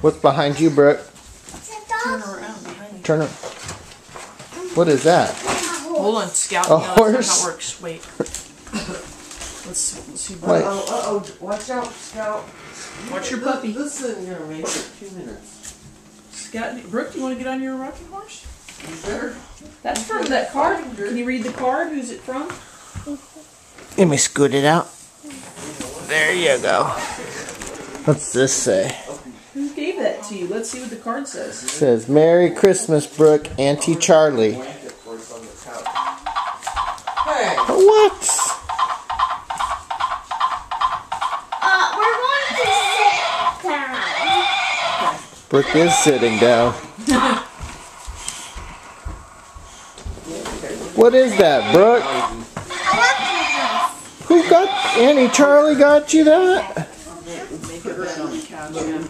What's behind you, Brooke? Turn around behind you. Turn it. What is that? Hold on, Scout. A No, that's not horse? how it works. Wait. Let's see. Wait. Uh-oh. Watch out, Scout. Watch your puppy. This isn't gonna make it 2 minutes. Scout, Brooke, do you want to get on your rocking horse? You better. That's from that card. Can you read the card? Who's it from? Let me scoot it out. There you go. What's this say? Who gave that to you? Let's see what the card says. It says, Merry Christmas, Brooke, Auntie Charlie. Hey. What? We're going to sit down. Brooke is sitting down. What is that, Brooke? Who got, Auntie Charlie got you that? Make it right on the couch. Yeah.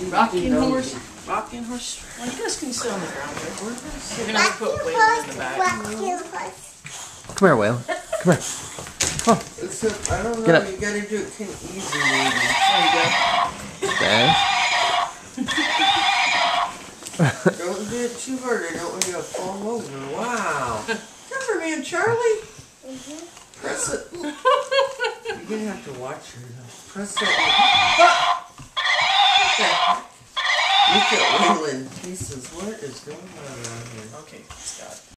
Rocking horse. Rocking horse. Well, you guys can sit on the ground. We're gonna have to put Waylon in the back. Come here, Waylon. Come here. I don't know. Get up. You gotta do it kind of easy. There you go. Okay. Don't do it too hard. I don't want you to fall over. Wow. Remember me and Charlie? Press it. You're gonna have to watch her. Press it. Look at Waylon. He says, what is going on around here? Okay, Scott.